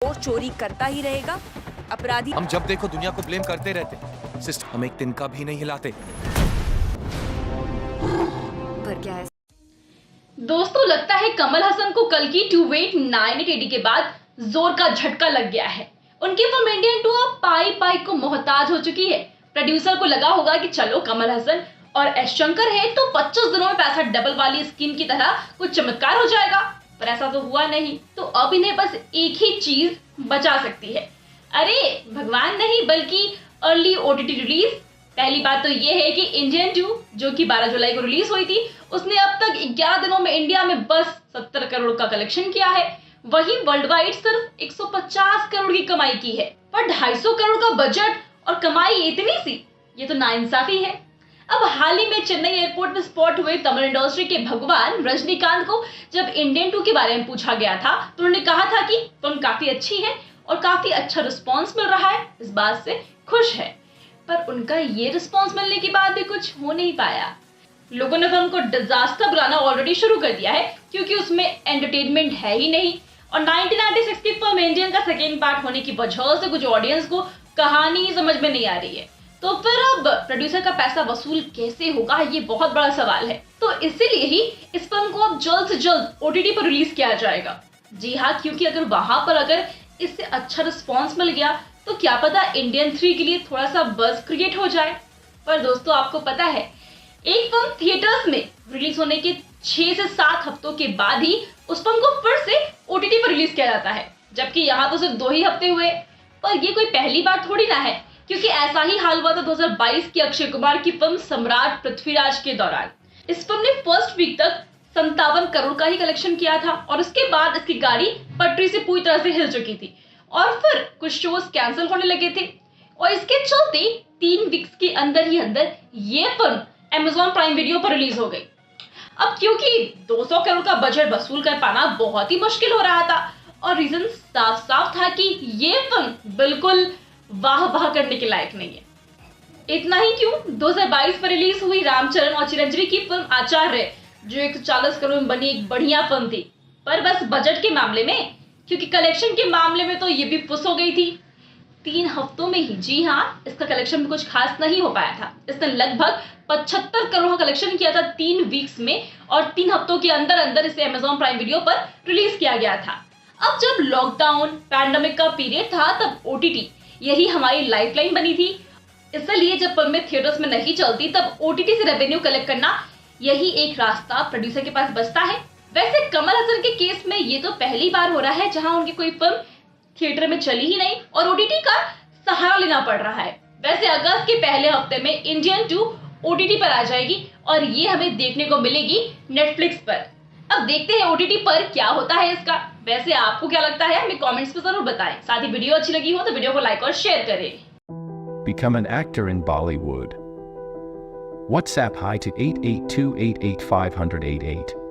और चोरी करता ही रहेगा। अपराधी हम जब देखो दुनिया को ब्लेम करते रहते, सिस्टम हम एक तिनका भी नहीं हिलाते। पर क्या है दोस्तों, लगता है कमल हसन को कल की 289880 के बाद जोर का झटका लग गया है। उनकी फिल्म इंडियन 2 अब पाई पाई को मोहताज हो चुकी है। प्रोड्यूसर को लगा होगा कि चलो कमल हसन और एस शंकर है तो 25 दिनों में पैसा डबल वाली स्कीम की तरह कुछ चमत्कार हो जाएगा, पर ऐसा तो हुआ नहीं। तो अब इन्हें बस एक ही चीज बचा सकती है। अरे भगवान नहीं, बल्कि अर्ली ओटीटी रिलीज। पहली बात तो ये है कि इंडियन 2 जो कि 12 जुलाई को रिलीज हुई थी, उसने अब तक 11 दिनों में इंडिया में बस 70 करोड़ का कलेक्शन किया है। वहीं वर्ल्ड वाइड सिर्फ 150 करोड़ की कमाई की है। पर 250 करोड़ का बजट और कमाई इतनी सी, ये तो नाइंसाफी है। अब हाल ही में चेन्नई एयरपोर्ट में स्पॉट हुए तमिल इंडस्ट्री के भगवान रजनीकांत को जब इंडियन 2 के बारे में पूछा गया था तो उन्होंने कहा था कि फिल्म काफी अच्छी है और काफी अच्छा रिस्पॉन्स मिल रहा है, इस बात से खुश है। पर उनका ये रिस्पॉन्स मिलने के बाद भी कुछ हो नहीं पाया। लोगों ने फिल्म को डिजास्टर बुलाना ऑलरेडी शुरू कर दिया है क्योंकि उसमें एंटरटेनमेंट है ही नहीं। और 1996 की फिल्म इंडियन का सेकेंड पार्ट होने की वजह से कुछ ऑडियंस को कहानी समझ में नहीं आ रही है। तो फिर अब प्रोड्यूसर का पैसा वसूल कैसे होगा, ये बहुत बड़ा सवाल है। तो इसीलिए ही इस फिल्म को अब जल्द से जल्द ओटीटी पर रिलीज किया जाएगा। जी हाँ, क्योंकि अगर इससे अच्छा रिस्पॉन्स मिल गया तो क्या पता इंडियन 3 के लिए थोड़ा सा बज़ क्रिएट हो जाए। पर दोस्तों, आपको पता है एक फिल्म थिएटर्स में रिलीज होने के 6 से 7 हफ्तों के बाद ही उस फिल्म को फिर से ओटीटी पर रिलीज किया जाता है, जबकि यहाँ तो सिर्फ 2 ही हफ्ते हुए। पर ये कोई पहली बार थोड़ी ना है, क्योंकि ऐसा ही हाल हुआ था 2022 की अक्षय कुमार की फिल्म सम्राट पृथ्वीराज के दौरान। इस फिल्म ने फर्स्ट वीक तक 57 करोड़ का ही कलेक्शन किया था और उसके बाद इसकी गाड़ी पटरी से पूरी तरह से हिल चुकी थी और फिर कुछ शोज कैंसिल होने लगे थे और इसके चलते 3 वीक्स के अंदर ही ये फिल्म Amazon प्राइम वीडियो पर रिलीज हो गई। अब क्योंकि 200 करोड़ का बजट वसूल कर पाना बहुत ही मुश्किल हो रहा था और रीजन साफ साफ था कि ये फिल्म बिल्कुल वाह वाह करने के लायक नहीं है। इतना ही क्यों, 2022 में रिलीज हुई रामचरण और चिरंजीवी की फिल्म आचार्य, जो 140 करोड़ में बनी एक बढ़िया फिल्म थी, पर बस बजट के मामले में, क्योंकि कलेक्शन के मामले में तो ये भी फुस हो गई थी। 3 हफ्तों में ही, जी हाँ, इसका कलेक्शन भी कुछ खास नहीं हो पाया था। इसने लगभग 75 करोड़ का कलेक्शन किया था 3 वीक्स में और 3 हफ्तों के अंदर अंदर इसे Amazon प्राइम वीडियो पर रिलीज किया गया था। अब जब लॉकडाउन पैंडेमिक का पीरियड था तब ओटीटी यही हमारी लाइफलाइन बनी थी। इसलिए जब फिल्में थिएटर्स में नहीं चलती तब ओटीटी से रेवेन्यू कलेक्ट करना यही एक रास्ता प्रोड्यूसर के पास बचता है। वैसे कमल हसन के केस में ये तो पहली बार हो रहा है जहां उनकी कोई फिल्म थिएटर में चली ही नहीं और ओटीटी का सहारा लेना पड़ रहा है। वैसे अगस्त के पहले हफ्ते में इंडियन 2 ओटीटी पर आ जाएगी और ये हमें देखने को मिलेगी नेटफ्लिक्स पर। अब देखते हैं ओटीटी पर क्या होता है इसका। वैसे आपको क्या लगता है, हमें कमेंट्स में जरूर बताएं। साथ ही वीडियो अच्छी लगी हो तो वीडियो को लाइक और शेयर करें। Become an actor in Bollywood. WhatsApp hi to 8828850088.